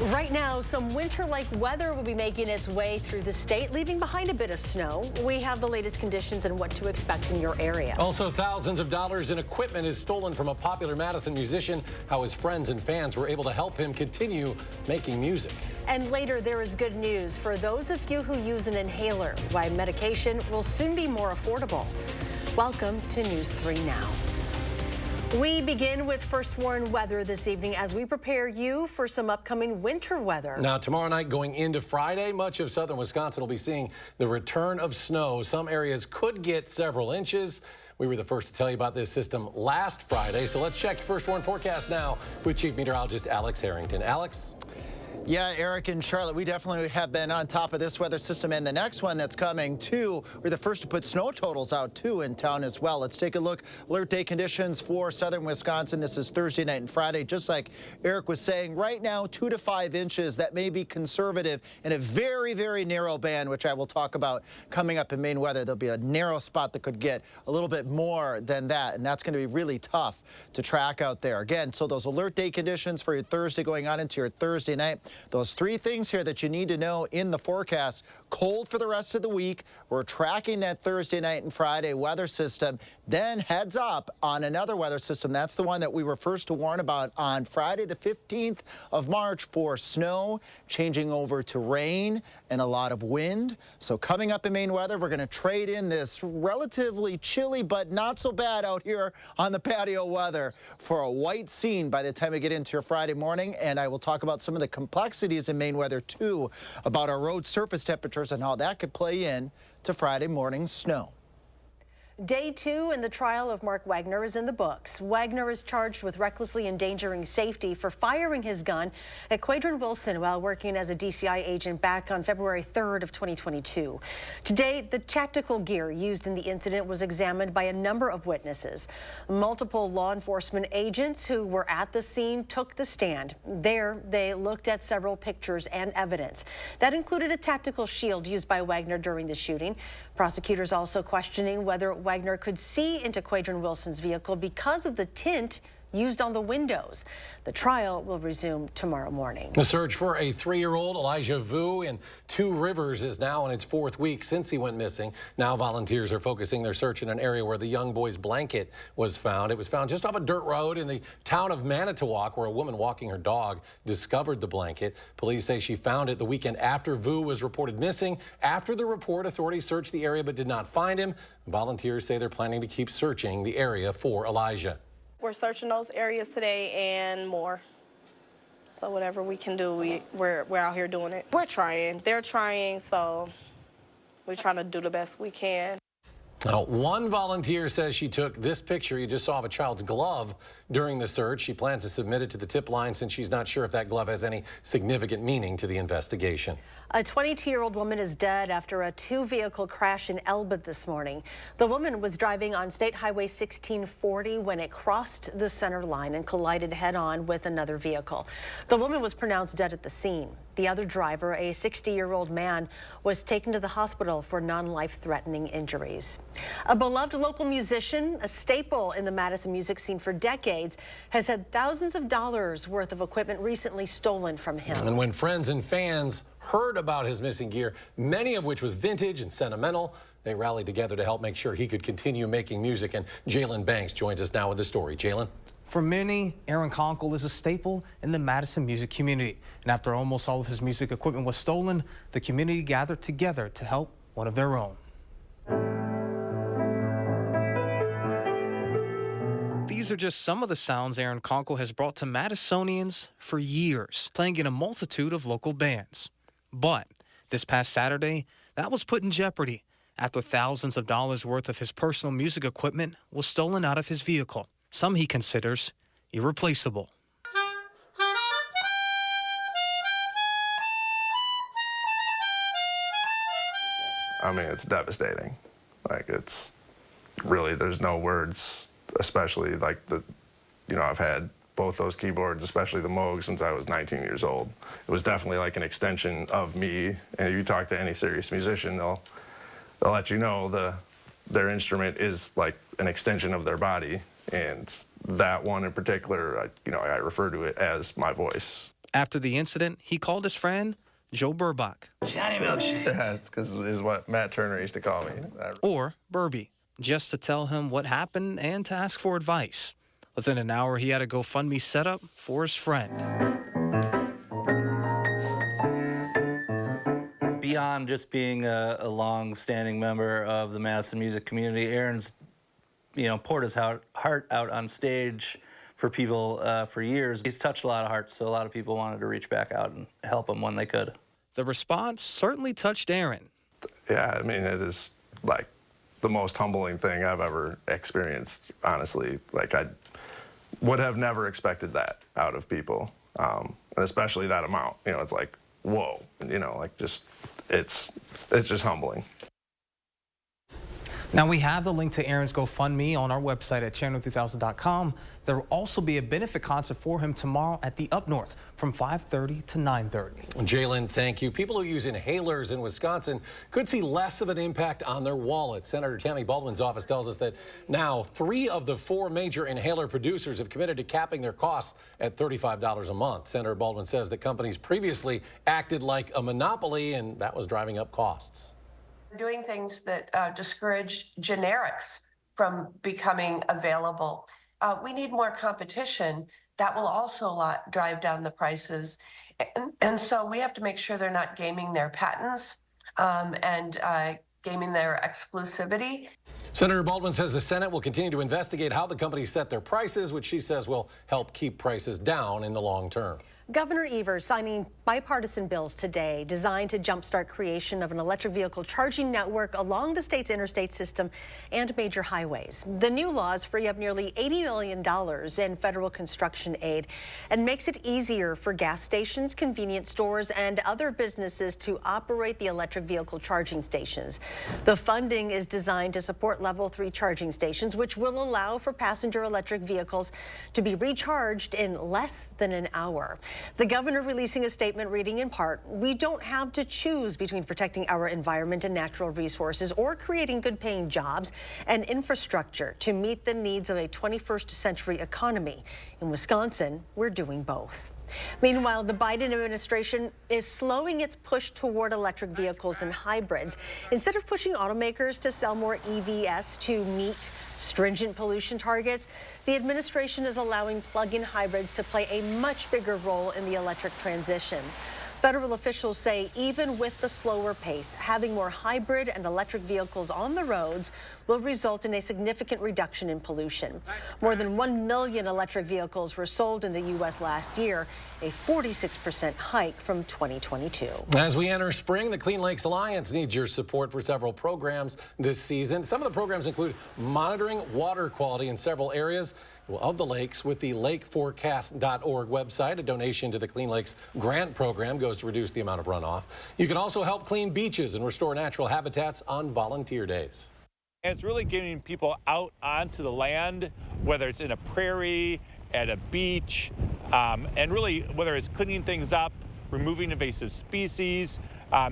Right now, some winter-like weather will be making its way through the state, leaving behind a bit of snow. We have the latest conditions and what to expect in your area. Also, thousands of dollars in equipment is stolen from a popular Madison musician. How his friends and fans were able to help him continue making music. And later, there is good news for those of you who use an inhaler. Why medication will soon be more affordable. Welcome to News 3 Now. We begin with First Warn weather this evening as we prepare you for some upcoming winter weather. Now, tomorrow night going into Friday, much of southern Wisconsin will be seeing the return of snow. Some areas could get several inches. We were the first to tell you about this system last Friday, so let's check your First Warn forecast now with Chief Meteorologist Alex Harrington. Alex? Yeah, Eric and Charlotte, we definitely have been on top of this weather system, and the next one that's coming too. We're the first to put snow totals out too in town as well. Let's take a look. Alert day conditions for southern Wisconsin. This is Thursday night and Friday. Just like Eric was saying, right now 2 to 5 inches. That may be conservative in a very, very narrow band, which I will talk about coming up in Maine weather. There'll be a narrow spot that could get a little bit more than that, and that's going to be really tough to track out there. Again, so those alert day conditions for your Thursday going on into your Thursday night. Those 3 things here that you need to know in the forecast. Cold for the rest of the week. We're tracking that Thursday night and Friday weather system. Then heads up on another weather system. That's the one that we were first to warn about on Friday, the 15th of March for snow, changing over to rain and a lot of wind. So coming up in Maine weather, we're going to trade in this relatively chilly but not so bad out here on the patio weather for a white scene by the time we get into your Friday morning. And I will talk about some of the complexities in Maine weather too, about our road surface temperatures and how that could play in to Friday morning snow. Day 2 in the trial of Mark Wagner is in the books. Wagner is charged with recklessly endangering safety for firing his gun at Quadron Wilson while working as a DCI agent back on February 3rd of 2022. Today, the tactical gear used in the incident was examined by a number of witnesses. Multiple law enforcement agents who were at the scene took the stand. There, they looked at several pictures and evidence. That included a tactical shield used by Wagner during the shooting. Prosecutors also questioning whether Wagner could see into Quadron Wilson's vehicle because of the tint used on the windows. The trial will resume tomorrow morning. The search for a 3-year-old Elijah Vu in Two Rivers is now in its 4th week since he went missing. Now volunteers are focusing their search in an area where the young boy's blanket was found. It was found just off a dirt road in the town of Manitowoc, where a woman walking her dog discovered the blanket. Police say she found it the weekend after Vu was reported missing. After the report, authorities searched the area but did not find him. Volunteers say they're planning to keep searching the area for Elijah. We're searching those areas today and more. So whatever we can do, we're out here doing it. We're trying. They're trying, so we're trying to do the best we can. Now, one volunteer says she took this picture you just saw of a child's glove during the search. She plans to submit it to the tip line since she's not sure if that glove has any significant meaning to the investigation. A 22-year-old woman is dead after a 2-vehicle crash in Elba this morning. The woman was driving on State Highway 1640 when it crossed the center line and collided head-on with another vehicle. The woman was pronounced dead at the scene. The other driver, a 60-year-old man, was taken to the hospital for non-life-threatening injuries. A beloved local musician, a staple in the Madison music scene for decades, has had thousands of dollars worth of equipment recently stolen from him. And when friends and fans heard about his missing gear, many of which was vintage and sentimental, they rallied together to help make sure he could continue making music. And Jalen Banks joins us now with the story. Jalen? For many, Aaron Conkle is a staple in the Madison music community. And after almost all of his music equipment was stolen, the community gathered together to help one of their own. These are just some of the sounds Aaron Conkle has brought to Madisonians for years, playing in a multitude of local bands. But this past Saturday, that was put in jeopardy after thousands of dollars worth of his personal music equipment was stolen out of his vehicle. Some he considers irreplaceable. I mean, it's devastating. Like, it's really, there's no words, especially like I've had both those keyboards, especially the Moog, since I was 19 years old. It was definitely like an extension of me. And if you talk to any serious musician, they'll let you know their instrument is like an extension of their body. And that one in particular, I refer to it as my voice. After the incident, he called his friend Joe Burbach, Johnny Milkshake. Yeah, it's because is what Matt Turner used to call me. or Burby, just to tell him what happened and to ask for advice. Within an hour, he had a GoFundMe set up for his friend. Beyond just being a long-standing member of the Madison music community, Aaron's, poured his heart out on stage for people for years. He's touched a lot of hearts, so a lot of people wanted to reach back out and help him when they could. The response certainly touched Aaron. Yeah, I mean, it is like the most humbling thing I've ever experienced, honestly. Like, I would have never expected that out of people, and especially that amount. It's like, whoa, it's just humbling. Now, we have the link to Aaron's GoFundMe on our website at channel3000.com. There will also be a benefit concert for him tomorrow at the Up North from 5:30 to 9:30. Jalen, thank you. People who use inhalers in Wisconsin could see less of an impact on their wallets. Senator Tammy Baldwin's office tells us that now 3 of the 4 major inhaler producers have committed to capping their costs at $35 a month. Senator Baldwin says that companies previously acted like a monopoly, and that was driving up costs. Doing things that discourage generics from becoming available. We need more competition. That will also drive down the prices. And so we have to make sure they're not gaming their patents and gaming their exclusivity. Senator Baldwin says the Senate will continue to investigate how the companies set their prices, which she says will help keep prices down in the long term. Governor Evers signing bipartisan bills today designed to jumpstart creation of an electric vehicle charging network along the state's interstate system and major highways. The new laws free up nearly $80 million in federal construction aid and makes it easier for gas stations, convenience stores, and other businesses to operate the electric vehicle charging stations. The funding is designed to support level 3 charging stations, which will allow for passenger electric vehicles to be recharged in less than an hour. The governor releasing a statement reading in part, "We don't have to choose between protecting our environment and natural resources or creating good-paying jobs and infrastructure to meet the needs of a 21st century economy. In Wisconsin, we're doing both." Meanwhile, the Biden administration is slowing its push toward electric vehicles and hybrids. Instead of pushing automakers to sell more EVs to meet stringent pollution targets, the administration is allowing plug-in hybrids to play a much bigger role in the electric transition. Federal officials say even with the slower pace, having more hybrid and electric vehicles on the roads will result in a significant reduction in pollution. More than 1 million electric vehicles were sold in the U.S. last year, a 46% hike from 2022. As we enter spring, the Clean Lakes Alliance needs your support for several programs this season. Some of the programs include monitoring water quality in several areas of the lakes with the lakeforecast.org website. A donation to the Clean Lakes Grant Program goes to reduce the amount of runoff. You can also help clean beaches and restore natural habitats on volunteer days. And it's really getting people out onto the land, whether it's in a prairie, at a beach, and really whether it's cleaning things up, removing invasive species,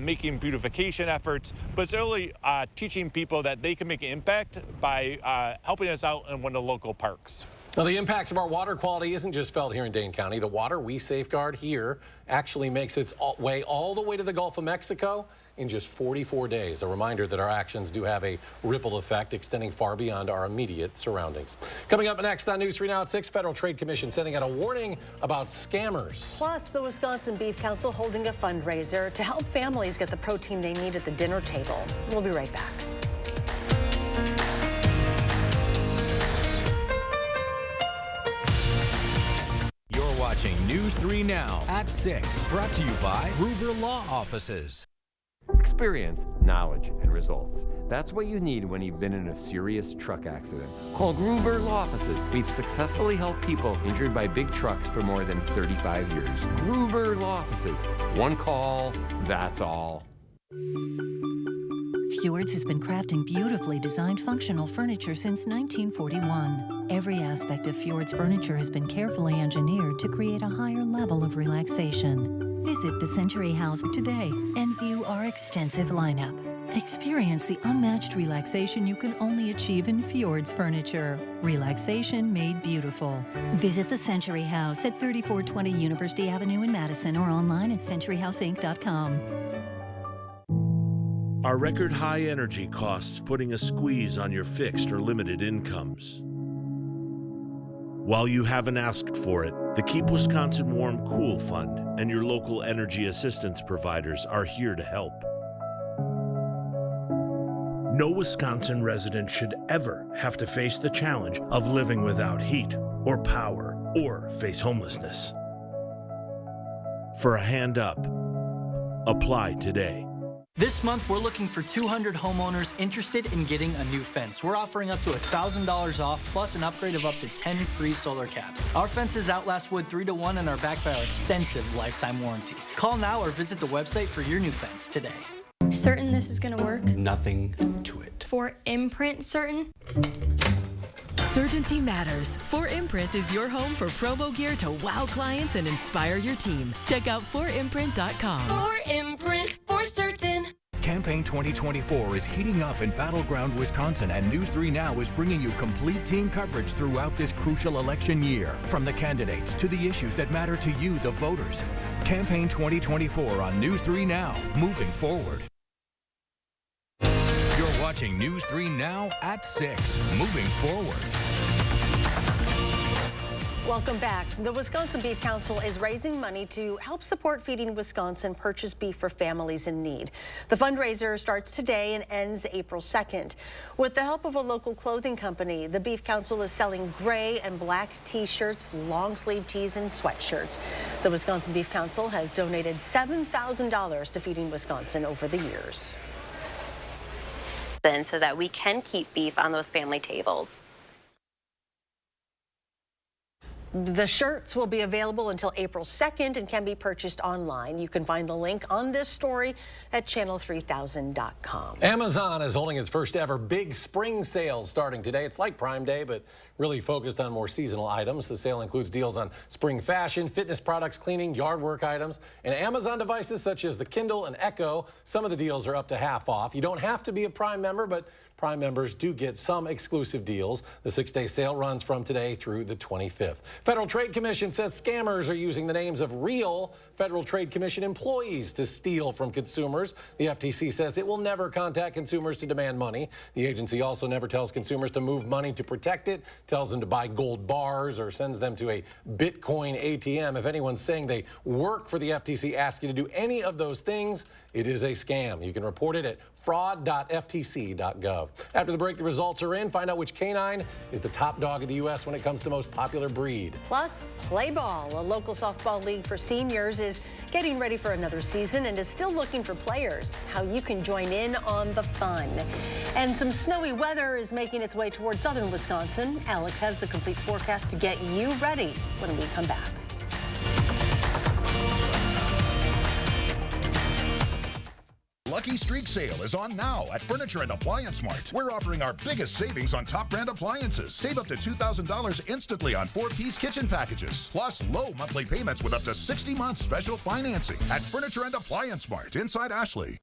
making beautification efforts, but it's really teaching people that they can make an impact by helping us out in one of the local parks. Now, the impacts of our water quality isn't just felt here in Dane County. The water we safeguard here actually makes its way all the way to the Gulf of Mexico in just 44 days. A reminder that our actions do have a ripple effect extending far beyond our immediate surroundings. Coming up next on News 3 Now at 6, Federal Trade Commission sending out a warning about scammers. Plus, the Wisconsin Beef Council holding a fundraiser to help families get the protein they need at the dinner table. We'll be right back. You're watching News 3 Now at 6, brought to you by Gruber Law Offices. Experience, knowledge, and results. That's what you need when you've been in a serious truck accident. Call Gruber Law Offices. We've successfully helped people injured by big trucks for more than 35 years. Gruber Law Offices. One call, that's all. Fjords has been crafting beautifully designed functional furniture since 1941. Every aspect of Fjord's furniture has been carefully engineered to create a higher level of relaxation. Visit the Century House today and view our extensive lineup. Experience the unmatched relaxation you can only achieve in Fjords Furniture. Relaxation made beautiful. Visit the Century House at 3420 University Avenue in Madison or online at centuryhouseinc.com. Are record high energy costs putting a squeeze on your fixed or limited incomes? While you haven't asked for it, the Keep Wisconsin Warm Cool Fund and your local energy assistance providers are here to help. No Wisconsin resident should ever have to face the challenge of living without heat or power or face homelessness. For a hand up, apply today. This month, we're looking for 200 homeowners interested in getting a new fence. We're offering up to $1,000 off, plus an upgrade of up to 10 free solar caps. Our fences outlast wood 3 to 1 and are backed by our extensive lifetime warranty. Call now or visit the website for your new fence today. Certain this is gonna work? Nothing to it. For imprint certain? Certainty matters. 4imprint is your home for promo gear to wow clients and inspire your team. Check out 4imprint.com. 4imprint, for certain. Campaign 2024 is heating up in battleground Wisconsin, and News 3 Now is bringing you complete team coverage throughout this crucial election year. From the candidates to the issues that matter to you, the voters. Campaign 2024 on News 3 Now, moving forward. You're watching News 3 Now at 6, moving forward. Welcome back. The Wisconsin Beef Council is raising money to help support Feeding Wisconsin purchase beef for families in need. The fundraiser starts today and ends April 2nd. With the help of a local clothing company, the Beef Council is selling gray and black t-shirts, long sleeve tees, and sweatshirts. The Wisconsin Beef Council has donated $7,000 to Feeding Wisconsin over the years. So that we can keep beef on those family tables. The shirts will be available until April 2nd and can be purchased online. You can find the link on this story at channel3000.com. Amazon is holding its first ever big spring sale starting today. It's like Prime Day, but really focused on more seasonal items. The sale includes deals on spring fashion, fitness products, cleaning, yard work items, and Amazon devices such as the Kindle and Echo. Some of the deals are up to half off. You don't have to be a Prime member, but Prime members do get some exclusive deals. The 6-day sale runs from today through the 25th. Federal Trade Commission says scammers are using the names of real Federal Trade Commission employees to steal from consumers. The FTC says it will never contact consumers to demand money. The agency also never tells consumers to move money to protect it, tells them to buy gold bars, or sends them to a Bitcoin ATM. If anyone's saying they work for the FTC asks you to do any of those things, it is a scam. You can report it at fraud.ftc.gov. After the break, the results are in. Find out which canine is the top dog in the U.S. when it comes to most popular breed. Plus, play ball. A local softball league for seniors is getting ready for another season and is still looking for players. How you can join in on the fun. And some snowy weather is making its way towards southern Wisconsin. Alex has the complete forecast to get you ready when we come back. Lucky Streak Sale is on now at Furniture and Appliance Mart. We're offering our biggest savings on top brand appliances. Save up to $2,000 instantly on 4-piece kitchen packages. Plus low monthly payments with up to 60 months special financing at Furniture and Appliance Mart inside Ashley.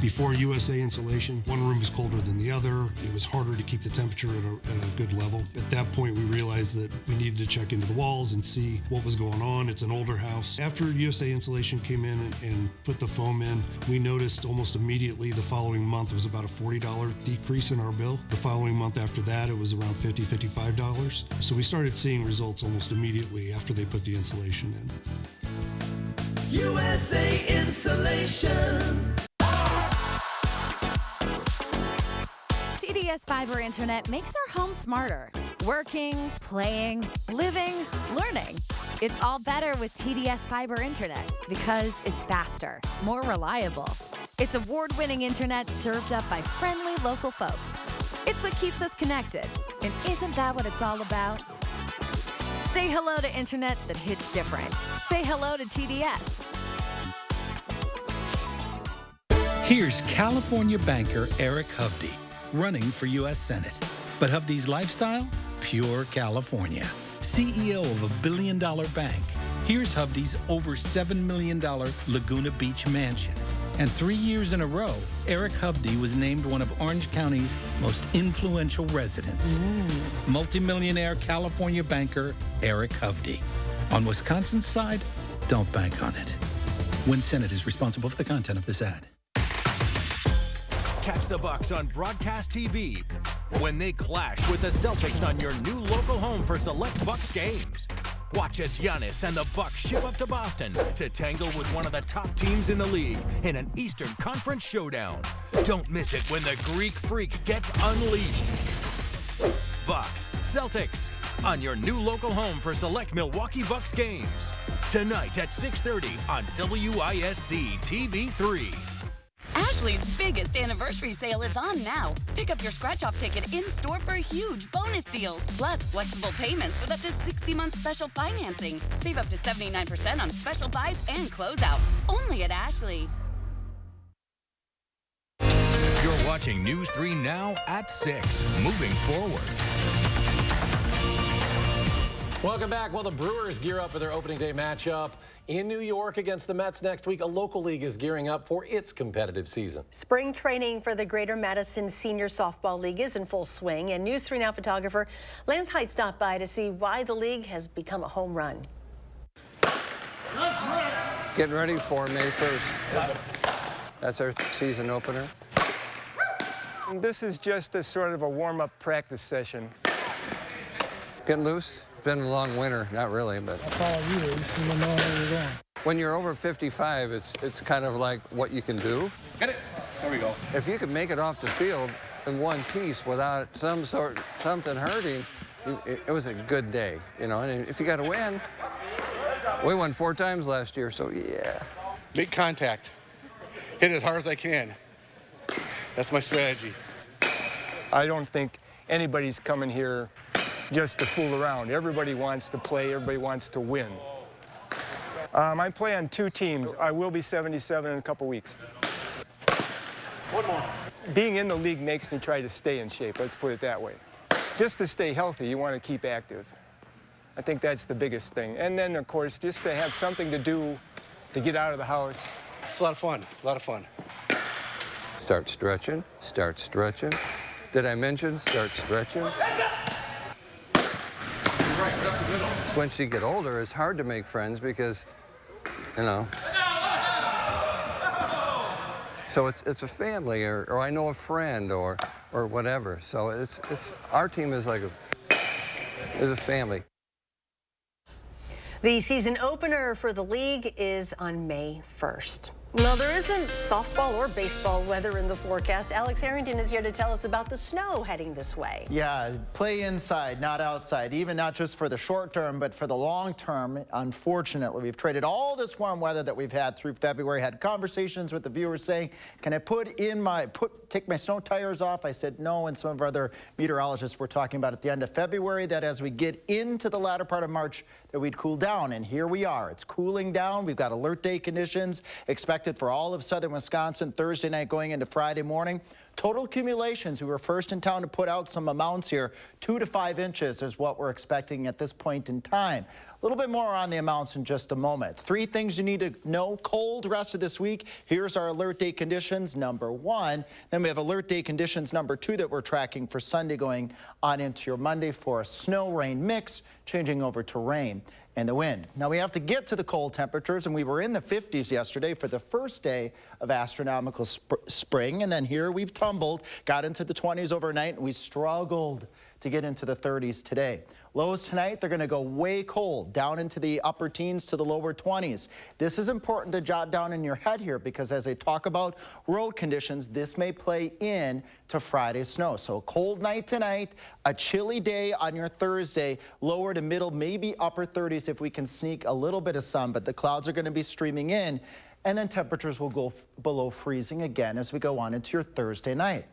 Before USA Insulation, one room was colder than the other. It was harder to keep the temperature at a good level. At that point, we realized that we needed to check into the walls and see what was going on. It's an older house. After USA Insulation came in and put the foam in, we noticed almost immediately the following month was about a $40 decrease in our bill. The following month after that, it was around $50, $55. So we started seeing results almost immediately after they put the insulation in. USA Insulation. TDS Fiber Internet makes our home smarter. Working, playing, living, learning. It's all better with TDS Fiber Internet because it's faster, more reliable. It's award-winning internet served up by friendly local folks. It's what keeps us connected. And isn't that what it's all about? Say hello to internet that hits different. Say hello to TDS. Here's California banker Eric Hovde, running for U.S. Senate. But Hovde's lifestyle? Pure California. CEO of a $1 billion bank. Here's Hovde's over $7 million Laguna Beach mansion. And 3 years in a row, Eric Hovde was named one of Orange County's most influential residents. Multimillionaire California banker Eric Hovde. On Wisconsin's side, don't bank on it. Win Senate is responsible for the content of this ad. Catch the Bucks on broadcast TV when they clash with the Celtics on your new local home for select Bucks games. Watch as Giannis and the Bucks ship up to Boston to tangle with one of the top teams in the league in an Eastern Conference showdown. Don't miss it when the Greek Freak gets unleashed. Bucks, Celtics, on your new local home for select Milwaukee Bucks games. Tonight at 6:30 on WISC TV 3. Ashley's biggest anniversary sale is on now. Pick up your scratch-off ticket in-store for huge bonus deals. Plus, flexible payments with up to 60-month special financing. Save up to 79% on special buys and closeouts. Only at Ashley. You're watching News 3 Now at 6. Moving forward. Welcome back. Well, the Brewers gear up for their opening day matchup in New York against the Mets next week. A local league is gearing up for its competitive season. Spring training for the Greater Madison Senior Softball League is in full swing, and News 3 Now photographer Lance Height stopped by to see why the league has become a home run. Getting ready for May 1st. That's our season opener. This is just a sort of a warm-up practice session. Getting loose. It's been a long winter, not really, but. I follow you. You seem to know where you're going. When you're over 55, it's kind of like what you can do. Get it. There we go. If you could make it off the field in one piece without something hurting, it was a good day, you know. And if you got to win, we won 4 times last year, so yeah. Big contact. Hit as hard as I can. That's my strategy. I don't think anybody's coming here just to fool around. Everybody wants to play. Everybody wants to win. I play on 2 teams. I will be 77 in a couple weeks. One more. Being in the league makes me try to stay in shape. Let's put it that way. Just to stay healthy, you want to keep active. I think that's the biggest thing. And then, of course, just to have something to do, to get out of the house. It's a lot of fun. A lot of fun. Start stretching. Start stretching. Did I mention start stretching? Once you get older, it's hard to make friends because, you know. So it's a family, or I know a friend, or whatever. So it's our team is like a family. The season opener for the league is on May 1st. No, there isn't softball or baseball weather in the forecast. Alex Harrington is here to tell us about the snow heading this way. Yeah, play inside, not outside, even not just for the short term, but for the long term. Unfortunately, we've traded all this warm weather that we've had through February, had conversations with the viewers saying, can I take my snow tires off? I said no, and some of our other meteorologists were talking about at the end of February that as we get into the latter part of March, that we'd cool down, and here we are. It's cooling down. We've got alert day conditions expected for all of southern Wisconsin Thursday night going into Friday morning. Total accumulations, we were first in town to put out some amounts here. 2 to 5 inches is what we're expecting at this point in time. A little bit more on the amounts in just a moment. 3 things you need to know. Cold rest of this week. Here's our alert day conditions, number 1. Then we have alert day conditions, number 2, that we're tracking for Sunday going on into your Monday for a snow-rain mix, changing over to rain and the wind. Now we have to get to the cold temperatures, and we were in the 50s yesterday for the first day of astronomical spring, and then here we've tumbled, got into the 20s overnight, and we struggled to get into the 30s today. Lows tonight, they're going to go way cold, down into the upper teens to the lower 20s. This is important to jot down in your head here because as I talk about road conditions, this may play in to Friday's snow. So a cold night tonight, a chilly day on your Thursday, lower to middle, maybe upper 30s if we can sneak a little bit of sun, but the clouds are going to be streaming in, and then temperatures will go below freezing again as we go on into your Thursday night.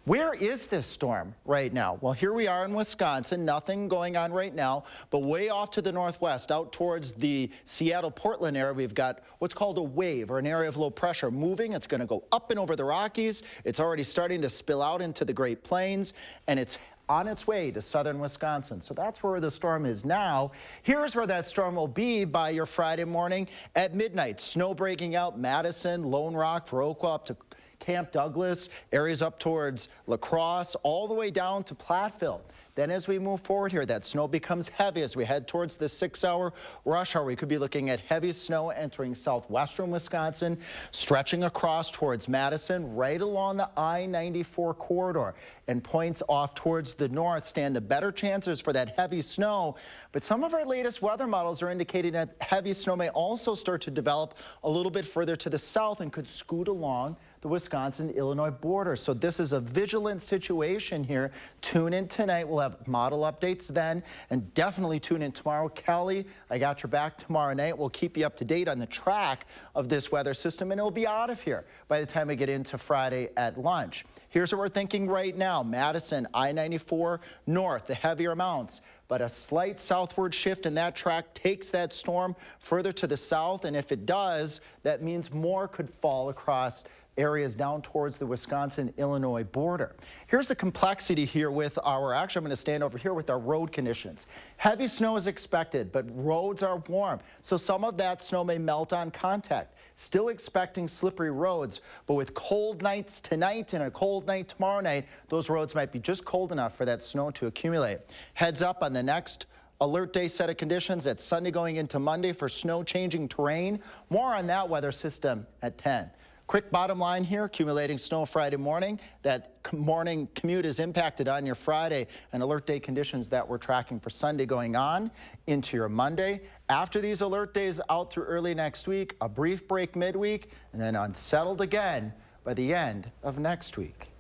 Where is this storm right now? Well, here we are in Wisconsin, nothing going on right now, but way off to the northwest, out towards the Seattle-Portland area, we've got what's called a wave, or an area of low pressure moving. It's going to go up and over the Rockies. It's already starting to spill out into the Great Plains, and it's on its way to southern Wisconsin. So that's where the storm is now. Here's where that storm will be by your Friday morning at midnight. Snow breaking out Madison, Lone Rock, Viroqua up to Camp Douglas, areas up towards La Crosse, all the way down to Platteville. Then as we move forward here, that snow becomes heavy as we head towards the 6-hour rush hour. We could be looking at heavy snow entering southwestern Wisconsin, stretching across towards Madison, right along the I-94 corridor, and points off towards the north stand the better chances for that heavy snow. But some of our latest weather models are indicating that heavy snow may also start to develop a little bit further to the south and could scoot along the Wisconsin-Illinois border. So this is a vigilant situation here. Tune in tonight. We'll have model updates then, and definitely tune in tomorrow. Kelly, I got your back tomorrow night. We'll keep you up to date on the track of this weather system, and it'll be out of here by the time we get into Friday at lunch. Here's what we're thinking right now. Madison, I-94 north, the heavier amounts, but a slight southward shift in that track takes that storm further to the south, and if it does, that means more could fall across areas down towards the Wisconsin-Illinois border. Here's the complexity here with actually I'm going to stand over here with our road conditions. Heavy snow is expected, but roads are warm, so some of that snow may melt on contact. Still expecting slippery roads, but with cold nights tonight and a cold night tomorrow night, those roads might be just cold enough for that snow to accumulate. Heads up on the next alert day set of conditions. That's Sunday going into Monday for snow changing terrain. More on that weather system at 10. Quick bottom line here, accumulating snow Friday morning. That morning commute is impacted on your Friday, and alert day conditions that we're tracking for Sunday going on into your Monday. After these alert days out through early next week, a brief break midweek, and then unsettled again by the end of next week.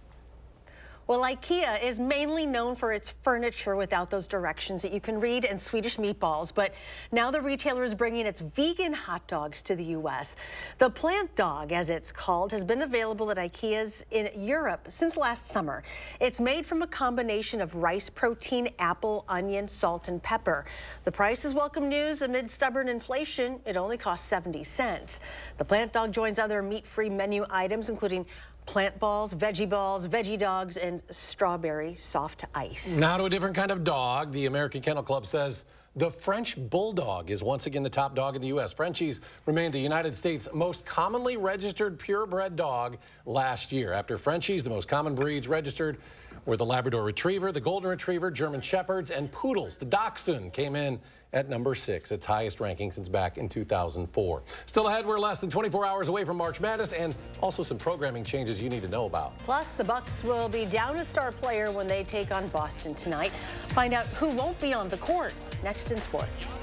Well, IKEA is mainly known for its furniture without those directions that you can read and Swedish meatballs, but now the retailer is bringing its vegan hot dogs to the U.S. The plant dog, as it's called, has been available at IKEA's in Europe since last summer. It's made from a combination of rice protein, apple, onion, salt, and pepper. The price is welcome news amid stubborn inflation. It only costs 70 cents. The plant dog joins other meat-free menu items, including plant balls, veggie dogs, and strawberry soft ice. Now to a different kind of dog. The American Kennel Club says the French Bulldog is once again the top dog in the U.S. Frenchies remained the United States' most commonly registered purebred dog last year. After Frenchies, the most common breeds registered were the Labrador Retriever, the Golden Retriever, German Shepherds, and Poodles. The Dachshund came in at number 6, its highest ranking since back in 2004. Still ahead, we're less than 24 hours away from March Madness, and also some programming changes you need to know about. Plus, the Bucks will be down a star player when they take on Boston tonight. Find out who won't be on the court next in sports.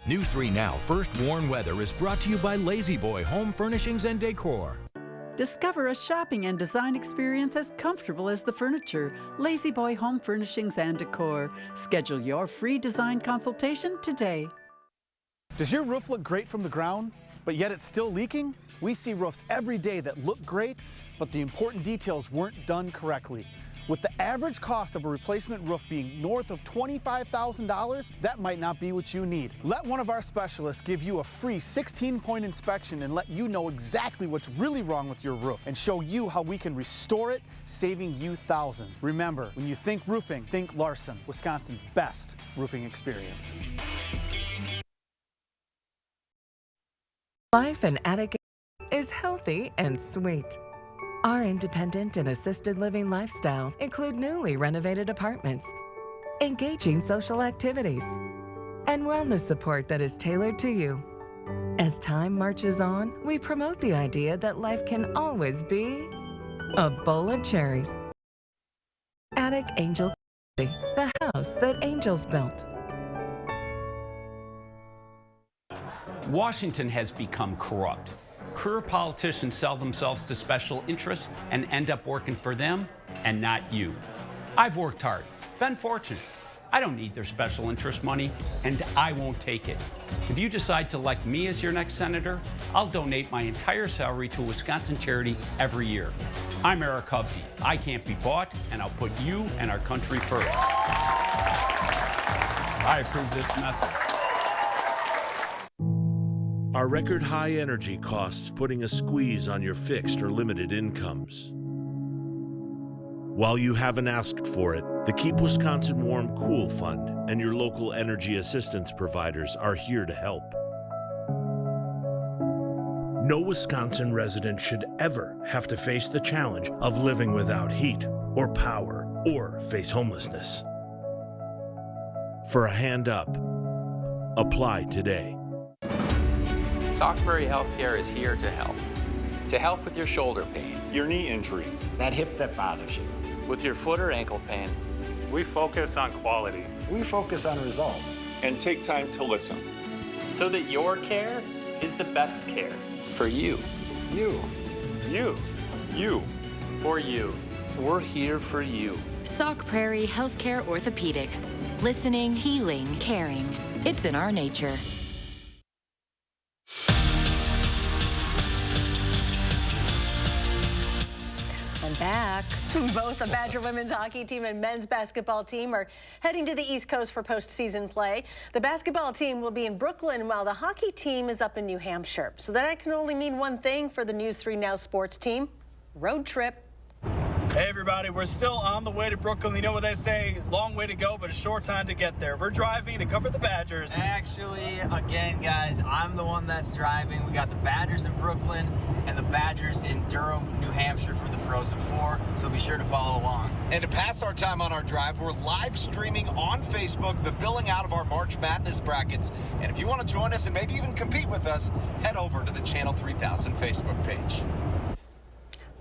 News 3 Now First Warn Weather is brought to you by Lazy Boy Home Furnishings and Decor. Discover a shopping and design experience as comfortable as the furniture. Lazy Boy Home Furnishings and Decor. Schedule your free design consultation today. Does your roof look great from the ground, but yet it's still leaking? We see roofs every day that look great, but the important details weren't done correctly. With the average cost of a replacement roof being north of $25,000, that might not be what you need. Let one of our specialists give you a free 16-point inspection and let you know exactly what's really wrong with your roof and show you how we can restore it, saving you thousands. Remember, when you think roofing, think Larson, Wisconsin's best roofing experience. Life in Attic is healthy and sweet. Our independent and assisted living lifestyles include newly renovated apartments, engaging social activities, and wellness support that is tailored to you. As time marches on, we promote the idea that life can always be a bowl of cherries. Attic Angel, the house that angels built. Washington has become corrupt. Career politicians sell themselves to special interests and end up working for them and not you. I've worked hard, been fortunate. I don't need their special interest money, and I won't take it. If you decide to elect me as your next senator, I'll donate my entire salary to a Wisconsin charity every year. I'm Eric Hovde. I can't be bought, and I'll put you and our country first. I approve this message. Are record high energy costs putting a squeeze on your fixed or limited incomes? While you haven't asked for it, the Keep Wisconsin Warm Cool Fund and your local energy assistance providers are here to help. No Wisconsin resident should ever have to face the challenge of living without heat or power or face homelessness. For a hand up, apply today. Sockberry Healthcare is here to help. To help with your shoulder pain, your knee injury, that hip that bothers you, with your foot or ankle pain. We focus on quality. We focus on results. And take time to listen. So that your care is the best care for you. You. You. You. For you. We're here for you. Sauk Prairie Healthcare Orthopedics. Listening, healing, caring. It's in our nature. I'm back. Both the Badger women's hockey team and men's basketball team are heading to the East Coast for postseason play. The basketball team will be in Brooklyn while the hockey team is up in New Hampshire. So that can only mean one thing for the News 3 Now sports team: road trip. Hey everybody, we're still on the way to Brooklyn. You know what they say, long way to go, but a short time to get there. We're driving to cover the Badgers. Actually, again, guys, I'm the one that's driving. We got the Badgers in Brooklyn and the Badgers in Durham, New Hampshire for the Frozen Four, so be sure to follow along. And to pass our time on our drive, we're live streaming on Facebook the filling out of our March Madness brackets. And if you want to join us and maybe even compete with us, head over to the Channel 3000 Facebook page.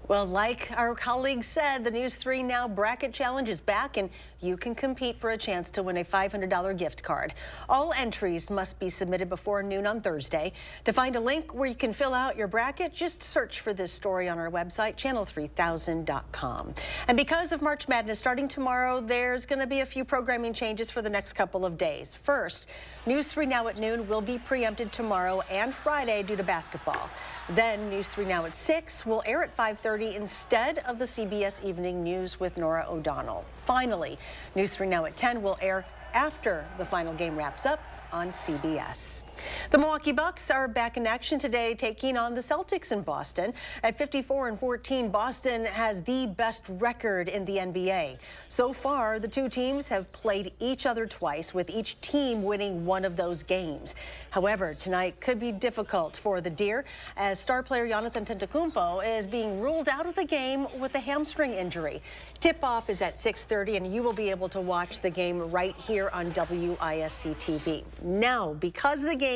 Well, like our colleagues said, the News 3 Now Bracket Challenge is back, and you can compete for a chance to win a $500 gift card. All entries must be submitted before noon on Thursday. To find a link where you can fill out your bracket, just search for this story on our website, channel3000.com. And because of March Madness starting tomorrow, there's going to be a few programming changes for the next couple of days. First, News 3 Now at noon will be preempted tomorrow and Friday due to basketball. Then News 3 Now at 6 will air at 5:30 instead of the CBS Evening News with Nora O'Donnell. Finally, News 3 Now at 10 will air after the final game wraps up on CBS. The Milwaukee Bucks are back in action today, taking on the Celtics in Boston. At 54-14, Boston has the best record in the NBA. So far, the two teams have played each other twice, with each team winning one of those games. However, tonight could be difficult for the Deer, as star player Giannis Antetokounmpo is being ruled out of the game with a hamstring injury. Tip-off is at 6:30, and you will be able to watch the game right here on WISC-TV. Now, because the game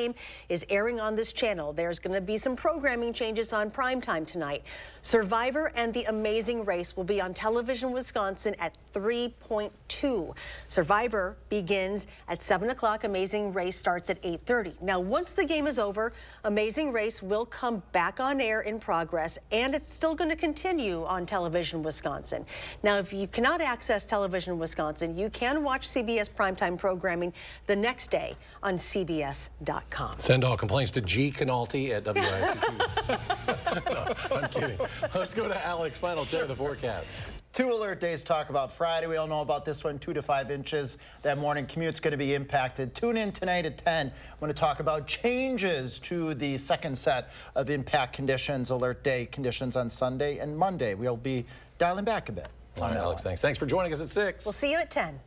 is airing on this channel, there's going to be some programming changes on primetime tonight. Survivor and The Amazing Race will be on Television Wisconsin at 3.2. Survivor begins at 7 o'clock. Amazing Race starts at 8:30. Now, once the game is over, Amazing Race will come back on air in progress, and it's still going to continue on Television Wisconsin. Now, if you cannot access Television Wisconsin, you can watch CBS primetime programming the next day on CBS.com. Send all complaints to G. Canalti at WISC-TV. No, I'm kidding. Let's go to Alex. Final check of the forecast. 2 alert days talk about Friday. We all know about this one, 2 to 5 inches. That morning commute's going to be impacted. Tune in tonight at 10. I'm going to talk about changes to the second set of impact conditions, alert day conditions on Sunday and Monday. We'll be dialing back a bit. All right, Alex, thanks. Thanks for joining us at 6. We'll see you at 10.